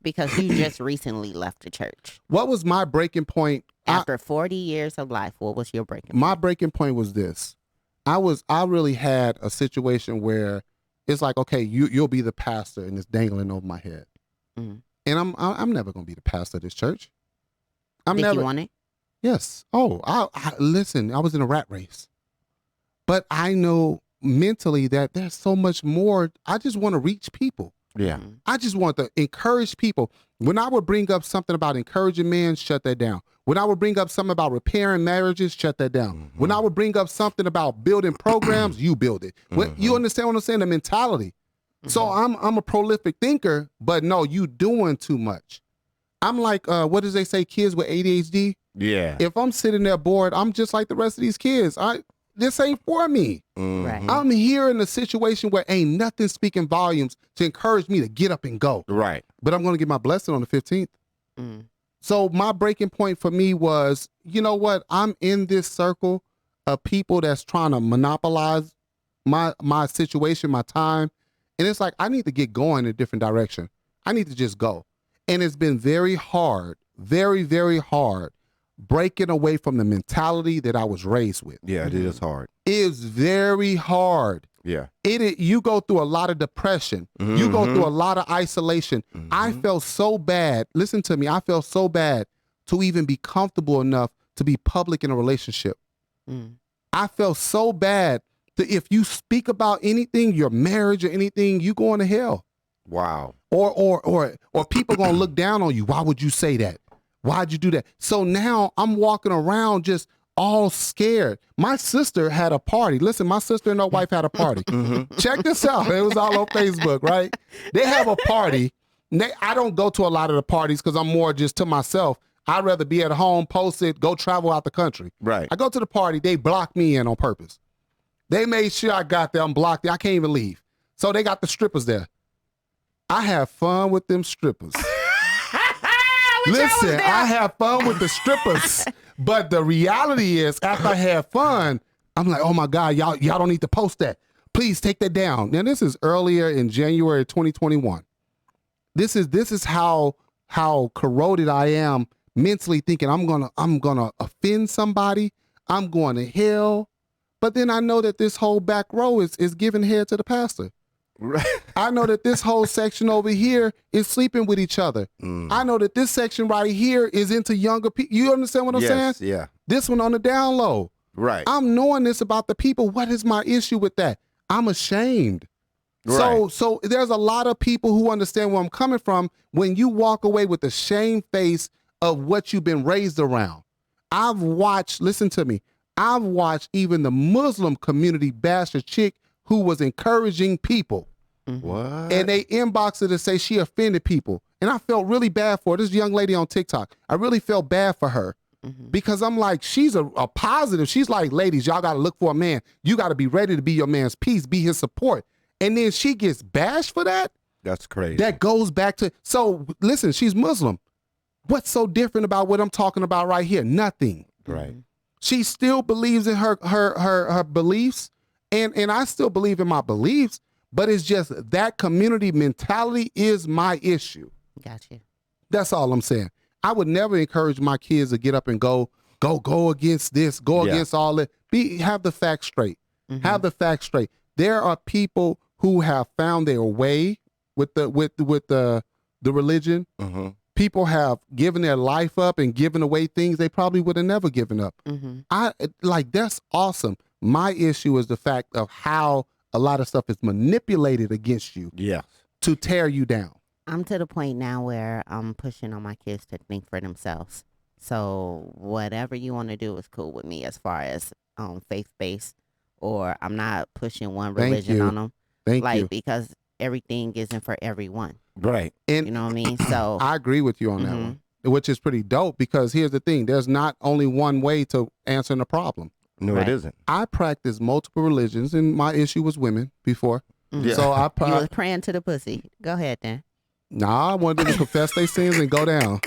Because you just recently left the church. What was my breaking point? After 40 years of life, what was your breaking point? My breaking point was this. I really had a situation where it's like, okay, you'll be the pastor and it's dangling over my head. And I'm never going to be the pastor of this church. Did you want it? Yes. Oh, I listen, I was in a rat race. But I know mentally that there's so much more. I just want to reach people. Yeah. I just want to encourage people. When I would bring up something about encouraging men, shut that down. When I would bring up something about repairing marriages, shut that down. When I would bring up something about building programs, you build it. When, you understand what I'm saying? The mentality. So I'm a prolific thinker, but no, you doing too much. I'm like, what does they say, kids with ADHD? Yeah. If I'm sitting there bored, I'm just like the rest of these kids. This ain't for me. Right. I'm here in a situation where ain't nothing speaking volumes to encourage me to get up and go. Right. But I'm going to get my blessing on the 15th. So my breaking point for me was, you know what? I'm in this circle of people that's trying to monopolize my situation, my time. And it's like, I need to get going in a different direction. I need to just go. And it's been very hard, very, very hard breaking away from the mentality that I was raised with. Yeah, it is hard. It is very hard. Yeah. You go through a lot of depression. You go through a lot of isolation. I felt so bad. Listen to me. I felt so bad to even be comfortable enough to be public in a relationship. I felt so bad that if you speak about anything, your marriage or anything, you going to hell. Wow. Or people gonna look down on you. Why would you say that? Why'd you do that? So now I'm walking around just all scared. My sister had a party. Listen, my sister and her wife had a party. Check this out. It was all on Facebook, right? They have a party. I don't go to a lot of the parties because I'm more just to myself. I'd rather be at home, post it, go travel out the country. Right. I go to the party. They block me in on purpose. They made sure I got there. I'm blocked. I can't even leave. So they got the strippers there. I have fun with them strippers. Listen, I have fun with the strippers, but the reality is, after I had fun, I'm like, oh my God, y'all don't need to post that. Please take that down. Now, this is earlier in January 2021. This is how corroded I am mentally, thinking I'm gonna offend somebody. I'm going to hell. But then I know that this whole back row is giving head to the pastor. Right. I know that this whole section over here is sleeping with each other. I know that this section right here is into younger people. You understand what I'm saying? Yeah. This one on the down low. Right. I'm knowing this about the people. What is my issue with that? I'm ashamed. Right. So there's a lot of people who understand where I'm coming from when you walk away with the shame face of what you've been raised around. I've watched, listen to me, I've watched even the Muslim community bash a chick who was encouraging people. What? And they inboxed her to say she offended people. And I felt really bad for her. This young lady on TikTok, I really felt bad for her because I'm like, she's a positive. She's like, ladies, y'all got to look for a man. You got to be ready to be your man's peace, be his support. And then she gets bashed for that. That's crazy. That goes back to, so listen, she's Muslim. What's so different about what I'm talking about right here? Nothing. Right. She still believes in her beliefs. And I still believe in my beliefs, but it's just that community mentality is my issue. Gotcha. That's all I'm saying. I would never encourage my kids to get up and go against this, against all that. Have the facts straight. Mm-hmm. Have the facts straight. There are people who have found their way with the religion. Mm-hmm. People have given their life up and given away things they probably would have never given up. Mm-hmm. That's awesome. My issue is the fact of how a lot of stuff is manipulated against you. Yes. To tear you down. I'm to the point now where I'm pushing on my kids to think for themselves. So whatever you want to do is cool with me as far as faith-based, or I'm not pushing one religion on them. Thank you. Because everything isn't for everyone. Right. And you know what I mean? So I agree with you on that one, which is pretty dope, because here's the thing. There's not only one way to answer the problem. No, right. It isn't. I practiced multiple religions, and my issue was women before. Mm-hmm. Yeah. So you was praying to the pussy. Go ahead then. Nah, I wanted them to confess their sins and go down.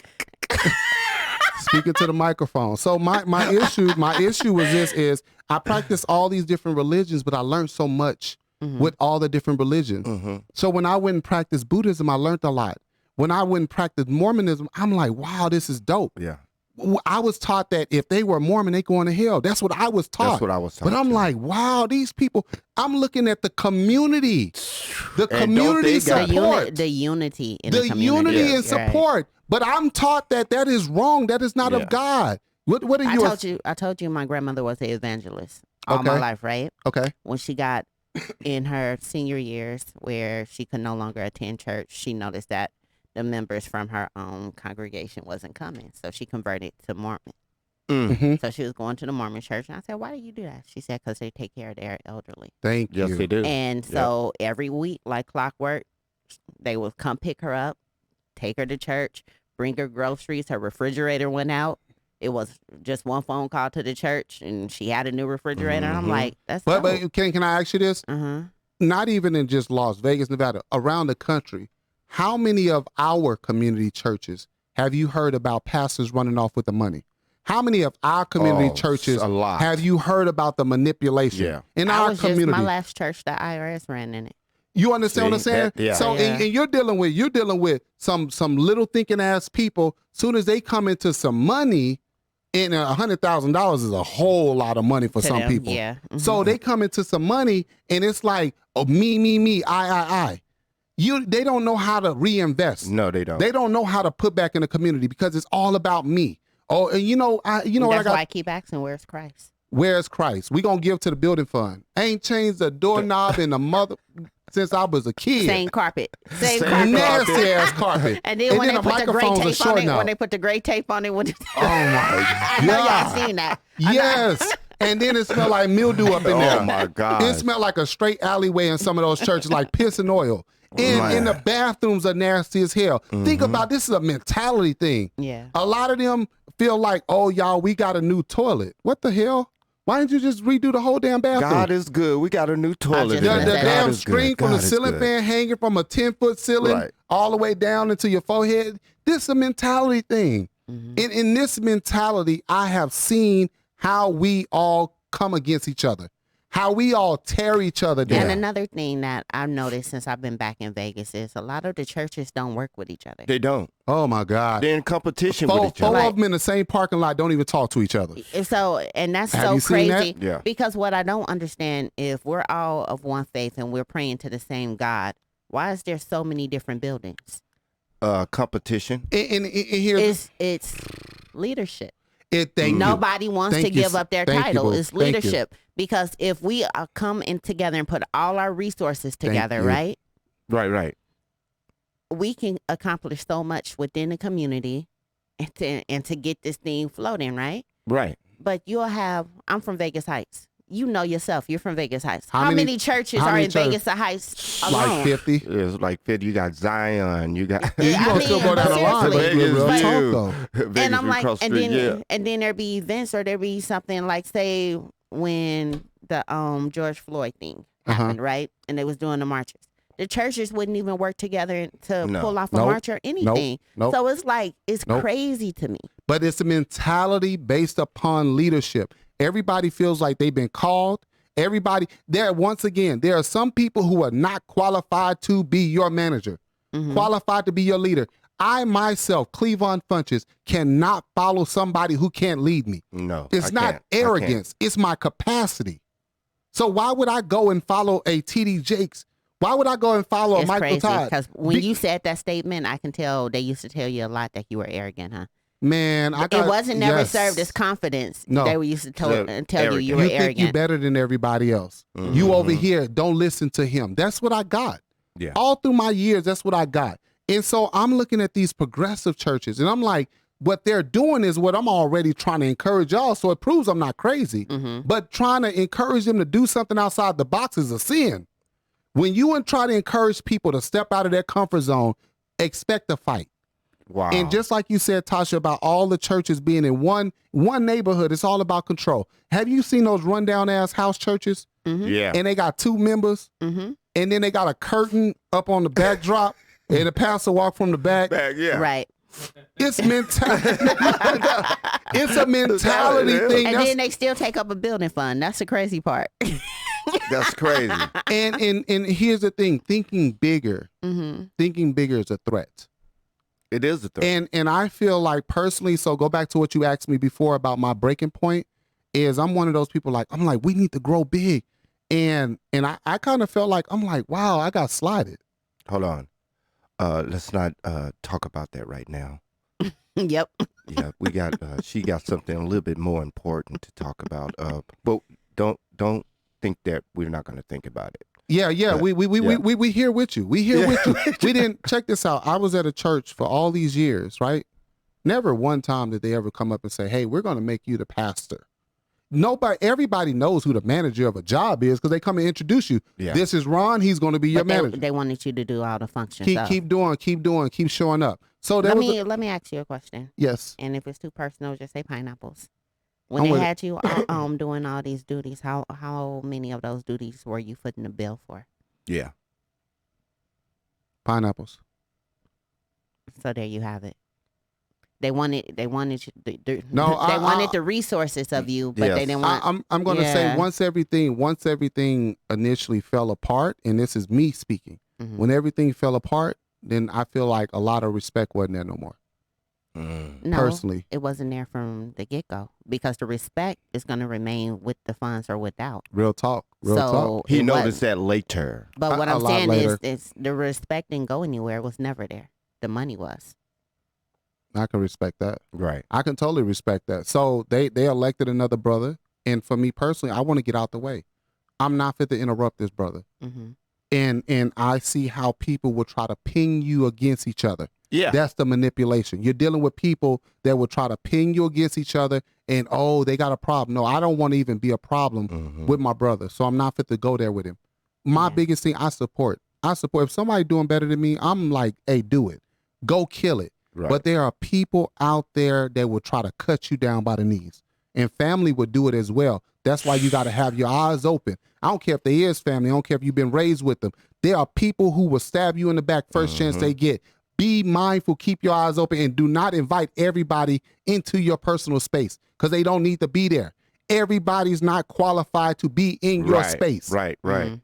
Speaking to the microphone. So my issue with this is I practice all these different religions, but I learned so much with all the different religions. Mm-hmm. So when I went and practiced Buddhism, I learned a lot. When I went and practiced Mormonism, I'm like, wow, this is dope. Yeah. I was taught that if they were Mormon, they going to hell. That's what I was taught. That's what I was taught. But I'm like, wow, these people. I'm looking at the community, the community support, the unity in the community. unity and support. But I'm taught that is wrong. That is not of God. What are you? I told you my grandmother was an evangelist all my life, right? Okay. When she got in her senior years where she could no longer attend church, she noticed that the members from her own congregation wasn't coming. So she converted to Mormon. Mm-hmm. So she was going to the Mormon church. And I said, why do you do that? She said, because they take care of their elderly. Thank you. Yes, they do. And so every week, like clockwork, they would come pick her up, take her to church, bring her groceries. Her refrigerator went out. It was just one phone call to the church, and she had a new refrigerator. And I'm like, that's dope. But can I ask you this? Not even in just Las Vegas, Nevada, around the country, how many of our community churches have you heard about pastors running off with the money? How many of our community churches have you heard about the manipulation? Yeah. In our community, my last church, the IRS ran in it. You understand what I'm saying? Yeah. So and you're dealing with some little thinking ass people. Soon as they come into some money, and $100,000 is a whole lot of money for some people. Yeah. Mm-hmm. So they come into some money, and it's like, oh, me, I. They don't know how to reinvest. No, they don't. They don't know how to put back in the community because it's all about me. Oh, and That's why I keep asking, where's Christ? Where's Christ? We gonna give to the building fund. Ain't changed the doorknob in the mother since I was a kid. Same carpet. Nasty ass carpet. And then when they the put the gray microphones tape are on short it, now. when they put the gray tape on it, Oh my I know God. y'all seen that. Yes. And then it smelled like mildew up in there. Oh my God. It smelled like a straight alleyway in some of those churches, like piss and oil. And the bathrooms are nasty as hell. Think about this is a mentality thing. Yeah. A lot of them feel like, oh, y'all, we got a new toilet. What the hell? Why didn't you just redo the whole damn bathroom? God is good. We got a new toilet. The in there. God damn is screen good. from the God is ceiling good. fan hanging from a 10-foot ceiling Right. all the way down into your forehead. This is a mentality thing. Mm-hmm. In this mentality, I have seen how we all come against each other, how we all tear each other down. And another thing that I've noticed since I've been back in Vegas is a lot of the churches don't work with each other. They don't. Oh my God. They're in competition with each Four other. of them in the same parking lot don't even talk to each other. So, and that's Have so you seen that? crazy. Yeah. Because what I don't understand, if we're all of one faith and we're praying to the same God, why is there so many different buildings? Competition. And here's It's leadership. thank Nobody wants Thank to you. give up their Thank you, title. boo. It's Thank you. leadership. Because if we come in together and put all our resources together, you. right, Right. we can accomplish so much within the community and to get this thing floating, right? Right. But I'm from Vegas Heights. You know yourself, you're from Vegas Heights. How How many- many churches how are many in churches? Vegas Heights alone? like 50. It's like 50. You got Zion. You got. You I gonna mean, still go down the line. seriously. Real But- talk, View. though. Vegas And I'm View like, across the and street, then and then there be events or there be something like, say, when the George Floyd thing happened, right? And they was doing the marches. The churches wouldn't even work together to No. pull off a Nope. march or anything. Nope. So it's like, it's Nope. crazy to me. But it's a mentality based upon leadership. Everybody feels like they've been called. There are some people who are not qualified to be your manager, qualified to be your leader. I myself, Cleavon Funches, cannot follow somebody who can't lead me. No, It's I not can't. arrogance. It's my capacity. So why would I go and follow a TD Jakes? Why would I go and follow a It's Michael crazy Todd? because when you said that statement, I can tell they used to tell you a lot that you were arrogant, huh? Man, It wasn't never yes. served as confidence. No. They used to tell you arrogant. you were You think arrogant. you better than everybody else. Mhm. You over here, don't listen to him. That's what I got. Yeah. All through my years, that's what I got. And so I'm looking at these progressive churches and I'm like, what they're doing is what I'm already trying to encourage y'all. So it proves I'm not crazy. Mm-hmm. But trying to encourage them to do something outside the box is a sin. When you try to encourage people to step out of their comfort zone, expect a fight. Wow. And just like you said, Tasha, about all the churches being in one neighborhood, it's all about control. Have you seen those rundown ass house churches? Mm-hmm. Yeah. And they got 2 members, Mm-hmm. and then they got a curtain up on the backdrop, and the pastor walk from the back. Yeah. Right. It's it's a mentality thing. And then they still take up a building fund. That's the crazy part. That's crazy. And here's the thing: thinking bigger is a threat. It is a threat. And I feel like personally, so go back to what you asked me before about my breaking point, is I'm one of those people I'm like, we need to grow big. And I kind of felt like, I'm like, wow, I got slided. Hold on. Let's not talk about that right now. Yep. Yeah, we got she got something a little bit more important to talk about. But don't think that we're not going to think about it. Yeah, we here with you. We here with you. We didn't check this out. I was at a church for all these years, right? Never one time did they ever come up and say, "Hey, we're going to make you the pastor." Everybody knows who the manager of a job is because they come and introduce you. Yeah. This is Ron. He's going to be your manager. They wanted you to do all the functions. Keep doing, keep showing up. So let me ask you a question. Yes. And if it's too personal, just say pineapples. When I'm they with had you doing all these duties, how many of those duties were you footing the bill for? Yeah. Pineapples. So there you have it. They wanted you. They wanted the resources of you, but Yes. they didn't want. I'm going to say once everything initially fell apart, and this is me speaking. Mhm. When everything fell apart, then I feel like a lot of respect wasn't there no more. No, Personally, it wasn't there from the get-go because the respect is going to remain with the funds or without. real talk. He it noticed was- that later. But what A I'm lot saying later. is the respect didn't go anywhere. It was never there. The money was. I can respect that. Right. I can totally respect that. So they elected another brother, and for me personally, I want to get out the way. I'm not fit to interrupt this brother. Mm-hmm. And I see how people will try to ping you against each other. Yeah. That's the manipulation. You're dealing with people that will try to ping you against each other and, oh, they got a problem. No, I don't want to even be a problem with my brother. So I'm not fit to go there with him. My biggest thing, I support. If somebody doing better than me, I'm like, hey, do it. Go kill it. Right. But there are people out there that will try to cut you down by the knees. And family would do it as well. That's why you got to have your eyes open. I don't care if they is family. I don't care if you've been raised with them. There are people who will stab you in the back first chance they get. Be mindful, keep your eyes open, and do not invite everybody into your personal space because they don't need to be there. Everybody's not qualified to be in your space. Right. Mm-hmm.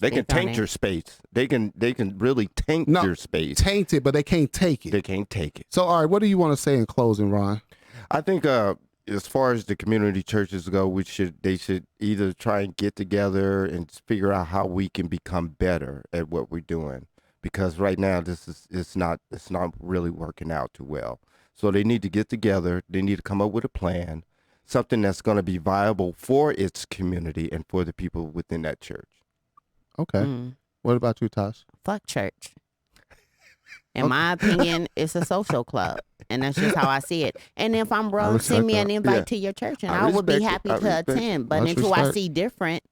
They can taint your space. They can really taint your space. Taint it, but they can't take it. They can't take it. So, all right, what do you want to say in closing, Ron? I think as far as the community churches go, they should either try and get together and figure out how we can become better at what we're doing. Because right now it's not really working out too well. So they need to get together. They need to come up with a plan, something that's going to be viable for its community and for the people within that church. Okay. What about you, Tosh? Fuck church. In my opinion, it's a social club. And that's just how I see it. And if I'm wrong, send me an invite to your church and I would be happy to attend. But until I see different,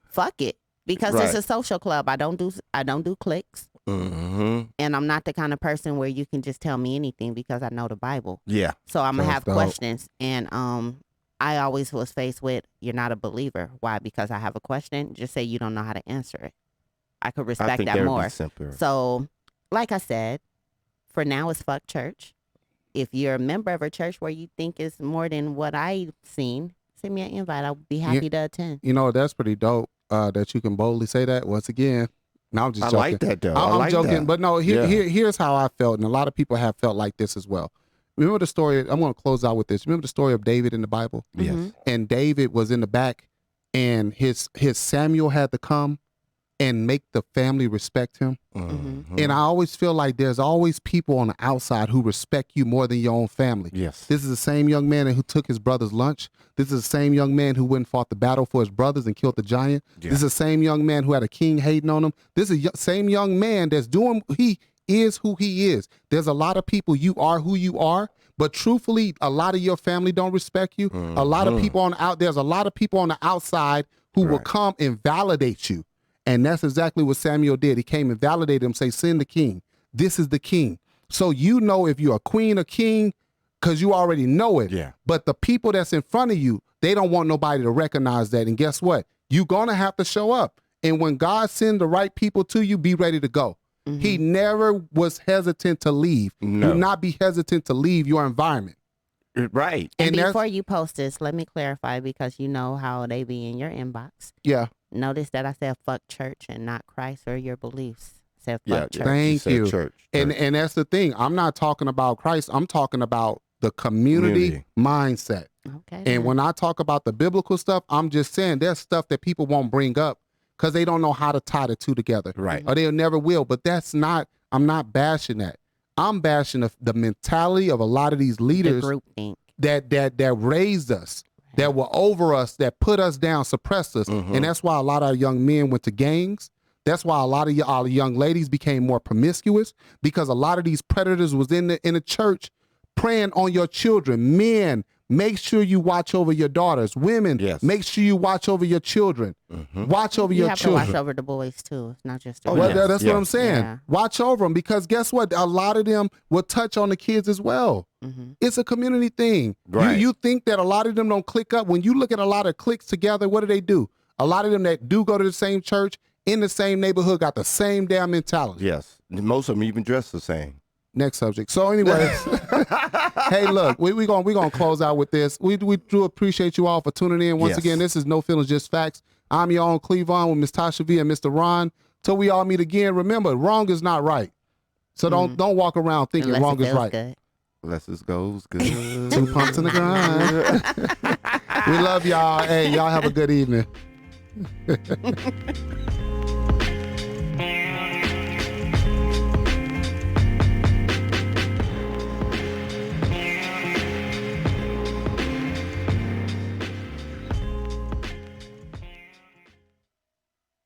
fuck it. Because it's a social club. I don't do cliques. Mm-hmm. And I'm not the kind of person where you can just tell me anything because I know the Bible. Yeah. So I'm going to have dope. questions. And I always was faced with, you're not a believer. Why? Because I have a question. Just say you don't know how to answer it. I could respect that more. So, like I said, for now it's fuck church. If you're a member of a church where you think it's more than what I've seen, send me an invite. I'll be happy to attend. You know, that's pretty dope that you can boldly say that. Once again, No, I'm just I joking. like that, though. I I'm like joking, that. but no, here's how I felt, and a lot of people have felt like this as well. Remember the story, I'm going to close out with this. Remember the story of David in the Bible? Yes. And David was in the back, and his Samuel had to come and make the family respect him. And I always feel like there's always people on the outside who respect you more than your own family. Yes. This is the same young man who took his brother's lunch. This is the same young man who went and fought the battle for his brothers and killed the giant. Yeah. This is the same young man who had a king hating on him. This is the same young man that's doing, he is who he is. There's a lot of people, you are who you are, but truthfully, a lot of your family don't respect you. A lot of people there's a lot of people on the outside who will come and validate you. And that's exactly what Samuel did. He came and validated him, say, send the king. This is the king. So you know if you're a queen or king, because you already know it. Yeah. But the people that's in front of you, they don't want nobody to recognize that. And guess what? You're going to have to show up. And when God sends the right people to you, be ready to go. He never was hesitant to leave. No. Do not be hesitant to leave your environment. Right. And before you post this, let me clarify, because you know how they be in your inbox. Yeah. Notice that I said fuck church and not Christ or your beliefs. I said fuck church. Thank you. Church. And that's the thing. I'm not talking about Christ. I'm talking about the community mindset. Okay. And when I talk about the biblical stuff, I'm just saying there's stuff that people won't bring up because they don't know how to tie the two together. Right. Or they never will. But I'm not bashing that. I'm bashing the mentality of a lot of these leaders the groupthink. that raised us, that were over us, that put us down, suppressed us. And that's why a lot of our young men went to gangs. That's why a lot of our young ladies became more promiscuous, because a lot of these predators was in the church preying on your children. Men, make sure you watch over your daughters. Women, make sure you watch over your children. Watch over your children. You have to watch over the boys too. It's not just the Well, girls. that's what I'm saying. Yeah. Watch over them, because guess what? A lot of them will touch on the kids as well. It's a community thing. Right. You think that a lot of them don't click up. When you look at a lot of cliques together, what do? A lot of them that do go to the same church, in the same neighborhood, got the same damn mentality. Yes. Most of them even dress the same. Next subject. So anyway, hey, look, we gonna close out with this. We do appreciate you all for tuning in. Once again, this is No Feelings, Just Facts. I'm your own Cleavon with Miss Tasha V and Mr. Ron. Till we all meet again, remember, wrong is not right. So don't walk around thinking Unless wrong it is feels right. good. Unless it goes good. 2 pumps in the grind. We love y'all. Hey, y'all have a good evening.